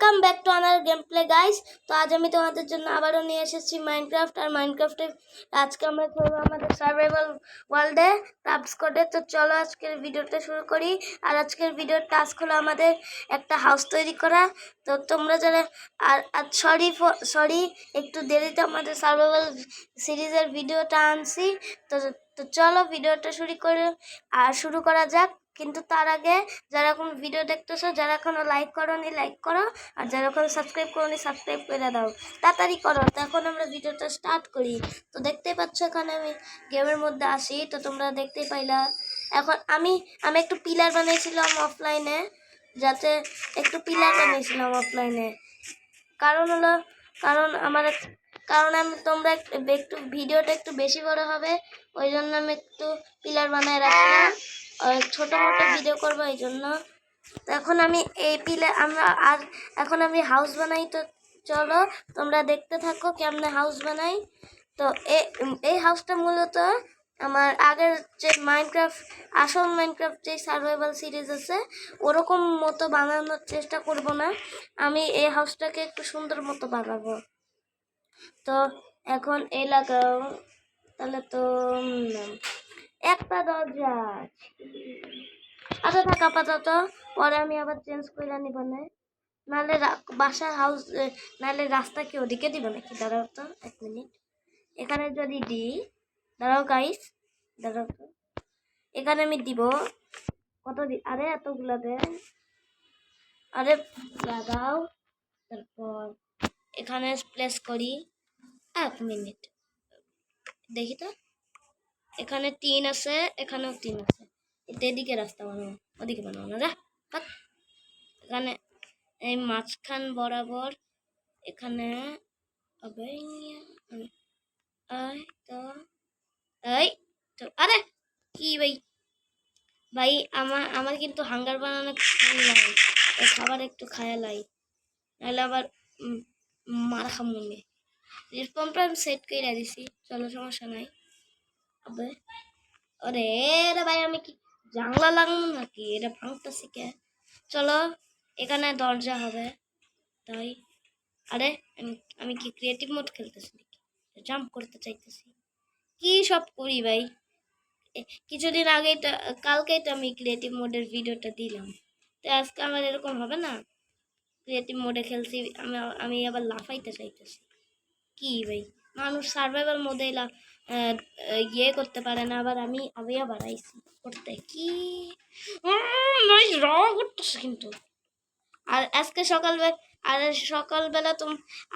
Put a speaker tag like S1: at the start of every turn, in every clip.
S1: Welcome back to another game play guys. তো আজ আমি তোমাদের জন্য আবারও নিয়ে এসেছি মাইনক্রাফট। আর মাইনক্রাফটে আজকে আমরা খেলবো আমাদের সার্ভাইভাল ওয়ার্ল্ডে টাস্ক কোডে। তো চলো আজকের ভিডিওটা শুরু করি। আর আজকের ভিডিওর টাস্ক হলো আমাদের একটা হাউস তৈরি করা। তো তোমরা যারা আর সরি একটু দেরিতে আমাদের সার্ভাইভাল সিরিজের ভিডিওটা আনছি। তো তো চলো ভিডিওটা শুরু করা যাক। কিন্তু তার আগে যারা এখন ভিডিও দেখতেছো, যারা এখনো লাইক করোনি লাইক করো, আর যারা এখনো সাবস্ক্রাইব করোনি সাবস্ক্রাইব করে দাও, তাড়াতাড়ি করো। তো এখন আমরা ভিডিওটা স্টার্ট করি। তো দেখতেই পাচ্ছ এখানে আমি গেমের মধ্যে আসি, তো তোমরা দেখতেই পাইলা। এখন আমি একটু পিলার বানিয়েছিলাম অফলাইনে, যাতে একটু পিলার বানিয়েছিলাম অফলাইনে। কারণ হলো কারণ আমি তোমরা একটু ভিডিওটা একটু বেশি বড় হবে, ওই জন্য আমি একটু পিলার বানায় রাখলাম। ছোট মোটো ভিডিও করবো এই জন্য। তো এখন আমি এই এখন আমি হাউস বানাই। তো চলো তোমরা দেখতে থাকো কেমনে হাউস বানাই। তো এই হাউসটা মূলত আমার আগের যে আসল মাইনক্রাফট যে সার্ভাইভাল সিরিজ আছে ওরকম মতো বানানোর চেষ্টা করব না, আমি এই হাউসটাকে একটু সুন্দর মতো বানাবো। তো এখন এই লাগাও, তাহলে তো একটা দরজা আচ্ছা থাক আপাতত, পরে আমি আবার চেঞ্জ করে নিব না। নাহলে বাসার হাউস নাহলে রাস্তা কি ওদিকে দিব নাকি? দাঁড়াও তো 1 মিনিট, এখানে যদি দিই, দাঁড়াও গাইস, দাঁড়াও তো, এখানে আমি দিব কত আরে এতগুলা দেন, আরে লাগাও। তারপর এখানে প্লেস করি 1 মিনিট, দেখি তো, এখানে 3 আছে, এখানেও 3 আছে। এদিকে রাস্তা বানাবো, ওদিকে বানাবো না, যা এখানে এই মাঝখান বরাবর এখানে আরে কি ভাই ভাই আমার কিন্তু হাঙ্গার বানানো খাবার একটু খায়ালাই, নাহলে আবার মার খামুনে। রিসপন্সটা আমি সেট করে দিছি, চলো সমস্যা নাই। আবে আরে রে ভাই, আমি কি জানলা লাগানো নাকি? এটা ভাঙতেছি কে? চলো এখানে দরজা হবে, তাই আরে আমি কি ক্রিয়েটিভ মোড খেলতেছি নাকি? জাম্প করতে চাইতেছি, কি সব করি ভাই। কিছুদিন আগেই তো, কালকেই তো আমি ক্রিয়েটিভ মোডের ভিডিওটা দিলাম। তো আজকে আমার এরকম হবে না? ক্রিয়েটিভ মোডে খেলছি, আমি আবার লাফাইতে চাইতেছি, কি ভাই? মানুষ সার্ভাইভাল মোডে ইয়ে করতে পারে না, আবার আমি আবার আইছি করতে, কি র করতেছে কিন্তু। আর আজকে সকালবেলা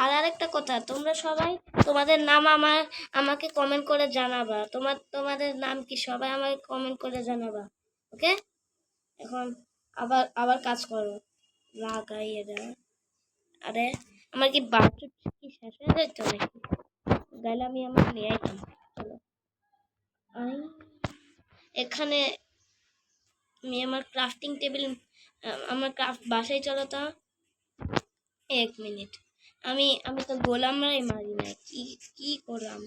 S1: আর আরেকটা কথা, তোমরা সবাই তোমাদের নাম আমাকে কমেন্ট করে জানাবা। তোমাদের নাম কি সবাই আমাকে কমেন্ট করে জানাবা, ওকে? এখন আবার কাজ করো, লাগাই এটা। আরে আমার কি বাথরুম কি শেষ হয়ে যাইতো নাকি? গাইলে আমি আমার নিয়ে আইতাম। চলো এখানে আমি আমার ক্রাফটিং টেবিল, আমার বাসায় চলো তো। 1 মিনিট, আমি তো গোলামরাই মারি না, কি করলাম?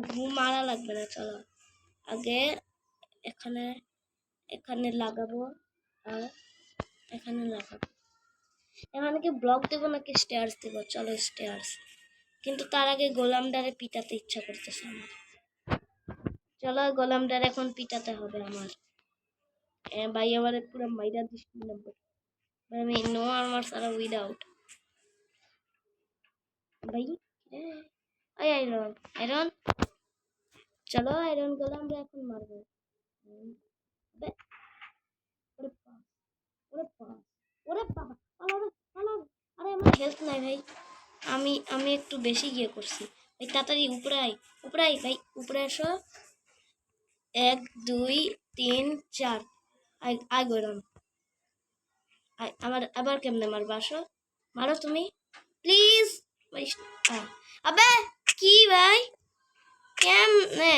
S1: ঘুম মারা লাগবে না, চলো আগে এখানে লাগাবো, আর এখানে লাগাবো। এখানে কি ব্লক দেবো নাকি স্টেয়ার্স দেবো? চলো স্টেয়ার্স, কিন্তু তার আগে গোলামডারে পিটাতে ইচ্ছা করতেছে আমার। চলো গোলামডারে এখন পিটাতে হবে আমার। ভাই আমার পুরো মাইরা দিস নম্বর, আমি নো আর্মার সারা উইদাউট ভাই। আয়রন চলো, আয়রন গোলামরা এখন মারবো। ওরে বাবা, আরে আমার হেলথ নাই ভাই, আমি একটু বেশি গিয়ে করছি ভাই। তাড়াতাড়ি উপরে আই ভাই, উপরে এসো। 1 2 3 4 আই গরম। আমার আবার কেমনে মারবা? আসো মারো তুমি প্লিজ ভাই। আবে কি ভাই, কেমনে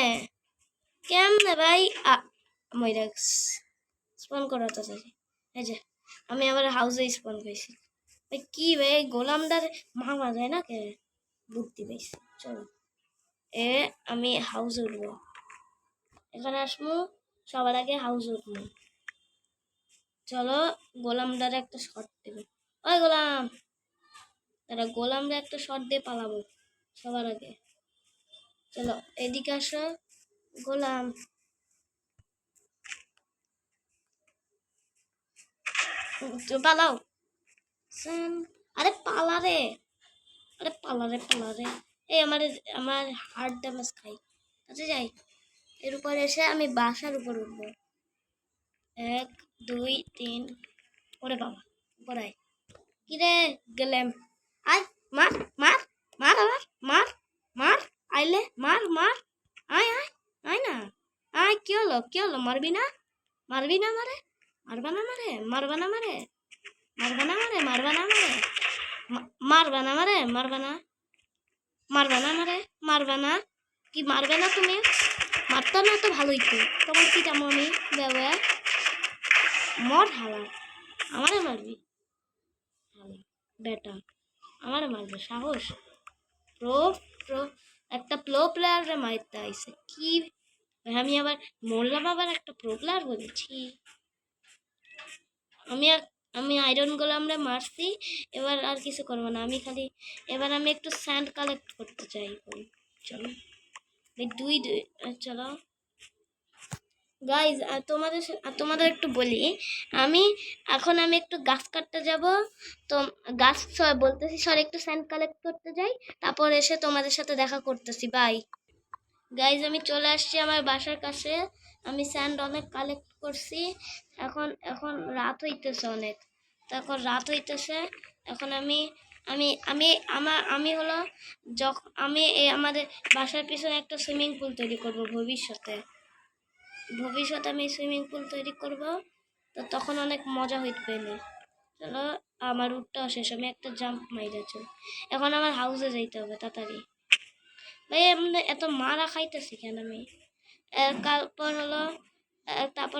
S1: কেমনে ভাই? মইরা স্পন করা তো চাই। এই যে আমি আবার হাউসে স্পন পেয়েছি ভাই। কি ভাই গোলামদার মারা যায় না কে? বুদ্ধি পেয়েছি, চলো আমি হাউসে উঠবো। এখানে আসবো, সবার আগে হাউসে উঠবো। চলো গোলামদার একটা শর্ট দেবে। ওই গোলাম, তারা গোলামরা একটা শট দিয়ে পালাবো সবার আগে। চলো এদিকে আসো গোলাম। পালাও। আরে পালা রে, আরে পালা রে পালা রে। এই আমার হার্ট ড্যামেজ খাই। আচ্ছা যাই, এর উপরে এসে আমি বাসার উপর উঠবো। 1 2 3। ওরে বাবা, উপরে কিরে গেলাম। আয়, মার মার মার, আমার মার মার, আইলে মার মার। আয় আয় আয় না, আয়। কি হলো কি হলো, মারবি না? মারবি না মারে, মারবা না মারে, মারবা না মারে, মারবা না মারে, মারবা না মারে, মারবা না মারে, মারবা না, মারবা না মারে, মারবা না। কি মারবে না তুমি? মারতো না তো ভালোই তো। তোমার কি তেমন আমি বেবে মর হালা, আমারে মারবি হালা বেটা, আমারে মারবে সাহস? প্রো প্রো একটা প্রো প্লেয়ারে মারতে আইছে কি? আমি আবার মরলাম, আবার একটা প্রো প্লেয়ার বলেছি। আমি আমি আয়রন গোলামরে মারছি, এবার আর কিছু করবো না। আমি খালি এবার আমি একটু স্যান্ড কালেক্ট করতে চাই। চলো চলো গাইজ, তোমাদের একটু বলি। আমি আমি একটু গাছ কাটতে যাব, তো গাছ বলতেছি সরি, একটু স্যান্ড কালেক্ট করতে যাই, তারপর এসে তোমাদের সাথে দেখা করতেছি। বাই গাইজ, আমি চলে আসছি আমার বাসার কাছে। আমি স্যান্ড অনেক কালেক্ট করছি। এখন এখন রাত হইতেছে অনেক, তখন রাত হইতেছে। এখন আমি আমি আমি আমি হলো যখন আমি আমাদের বাসার পিছনে একটা সুইমিং পুল তৈরি করব ভবিষ্যতে। আমি সুইমিং পুল তৈরি করব, তো তখন অনেক মজা হইতে। চলো, আমার উঠটা শেষ, আমি একটা জাম্প মাইরেছি। এখন আমার হাউসে যাইতে হবে তাড়াতাড়ি। ভাই এমনি এত মারা খাইতেছি কেন আমি? তারপর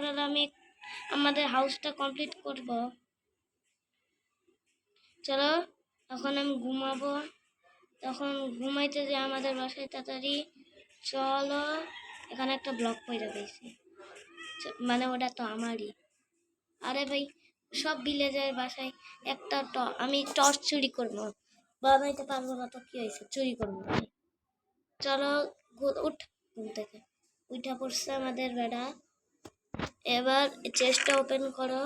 S1: হলো আমি আমাদের হাউসটা কমপ্লিট করব। চলো এখন আমি ঘুমাবো, তখন ঘুমাইতে যে আমাদের বাসায় তাড়াতাড়ি। চলো, এখানে একটা ব্লক পড়ে গেছে, মানে ওটা তো আমারই। আরে ভাই, সব ভিলেজের বাসায় একটা আমি টর্চ চুরি করবো, বানাইতে পারবো না তো কি হয়েছে, চুরি করবো। চলো উঠ, ঘুম থেকে উঠা পড়ছে আমাদের বেড়া। এবার চেস্টটা ওপেন করো।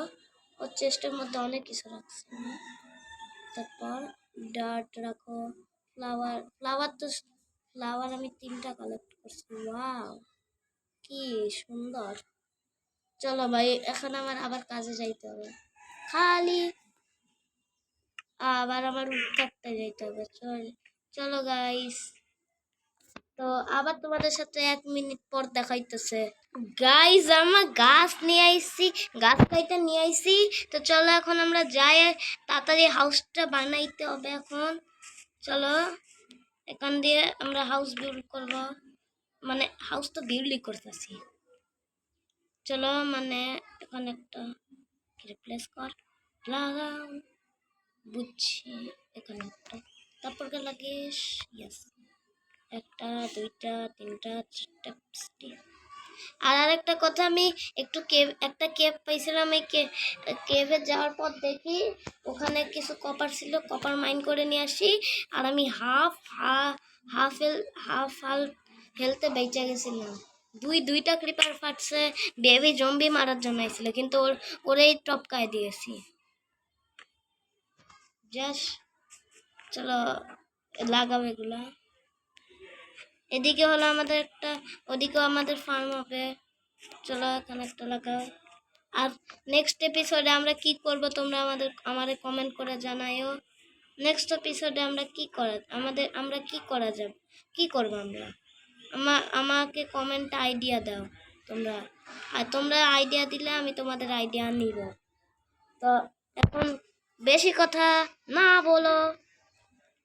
S1: ও চেস্টের মধ্যে অনেক কিছু রাখছে। তারপর ডার্ট রাখো, ফ্লাওয়ার আমি 3টা কালেক্ট করছি। ওয়াও কি সুন্দর। চলো ভাই, এখন আমার আবার কাজে যাইতে হবে, খালি আবার আমার উঠতে যাইতে হবে। চলো গাইস, তো আবার তোমাদের সাথে 1 মিনিট পর দেখাইতেছে। গাইস, আমরা গাছ নিয়ে আইছি, গাছ কাইটা নিয়ে আইছি। তো চলো এখন আমরা যাই, তাড়াতাড়ি হাউসটা বানাইতে হবে এখন। চলো এখান দিয়ে আমরা হাউস বিল্ড করব, মানে হাউস তো বিল্ডই করতেছি। চলো মানে এখন একটা রিপ্লেস কর লাগাও, বুঝছি। এখানে একটা, তারপর লাগিস। ইয়েস, 1 2 3 4 5টি। আর আরেকটা কথা, আমি একটা কেভ পাইছিলাম। এই কেভে যাওয়ার পর দেখি ওখানে কিছু কপার ছিল, কপার মাইন করে নিয়ে আসি। আর আমি হাফ হেলতে বেঁচে গেছিলাম। দুইটা ক্রিপার ফাটছে, বেবি জম্বি মারার জন্য আইছিল, কিন্তু ওরেই টপকায় দিয়েছি। জাস্ট চলো লাগাও এগুলা। এদিকে হলো আমাদের একটা, ওদিকেও আমাদের ফার্ম হবে। চলো এখানে একটা লাগাও। আর নেক্সট এপিসোডে আমরা কি করব তোমরা আমাদের কমেন্ট করে জানাইও। নেক্সট এপিসোডে আমরা কি করা যাবে, কি করব আমরা, আমাকে কমেন্ট আইডিয়া দাও তোমরা। আর তোমরা আইডিয়া দিলে আমি তোমাদের আইডিয়া নিব। তো এখন বেশি কথা না বলো,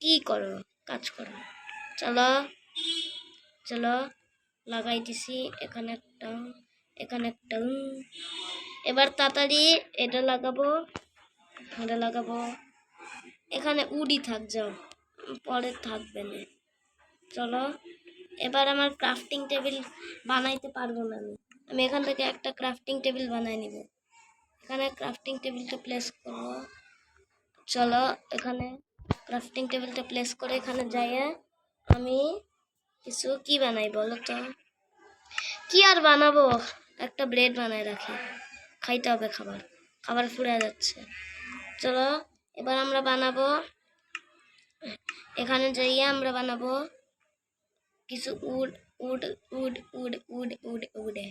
S1: কি করো, কাজ করো। চলো চলো লাগাই দিছি এখানে একটা। এবার তাড়াতাড়ি এটা লাগাবো, এখানে উডি থাক, যাও পরে থাকবে না। চলো এবার আমার ক্রাফটিং টেবিল বানাইতে পারবো না। আমি এখান থেকে একটা ক্রাফটিং টেবিল বানাই নিব। এখানে ক্রাফটিং টেবিলটা প্লেস করবো, চলো এখানে ক্রাফটিং টেবিলটা প্লেস করে এখানে যাইয়ে আমি কিছু কি বানাই বলো তো? কি আর বানাবো, একটা ব্রেড বানায় রাখি, খাইতে হবে, খাবার খাবার ফুরিয়ে যাচ্ছে। চলো এবার আমরা বানাবো, এখানে যাইয়ে আমরা বানাবো কিছু wood wood wood wood wood wood উডে।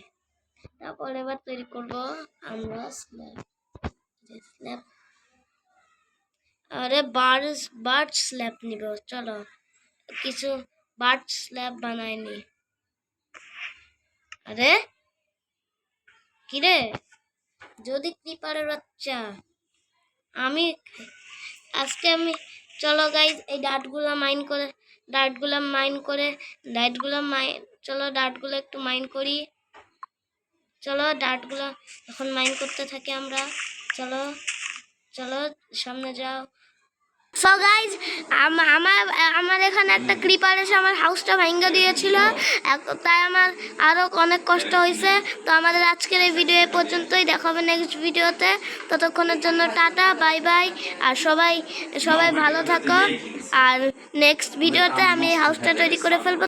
S1: তারপর এবার তৈরি করবো আমরা স্ল্যাব। স্ল্যাব, আরে বার্ড স্ল্যাব নিব। চলো কিছু বার্ড স্ল্যাব বানাইনি। আরে কিরে, যদি ক্রিপারের বাচ্চা আমি আজকে আমি, চলো গাইজ এই ডার্টগুলো মাইন করে চলো ডার্টগুলো একটু মাইন করি। চলো ডার্টগুলো এখন মাইন করতে থাকি আমরা। চলো চলো সামনে যাও। সো গাইজ আমার এখানে একটা ক্রিপার এসে আমার হাউসটা ভাঙা দিয়েছিল, তাই আমার আরও অনেক কষ্ট হয়েছে। তো আমাদের আজকের এই ভিডিও এ পর্যন্তই, দেখা হবে নেক্সট ভিডিওতে। ততক্ষণের জন্য টাটা, বাই বাই। আর সবাই ভালো থাকো। আর নেক্সট ভিডিওতে আমি এই হাউসটা তৈরি করে ফেলবো।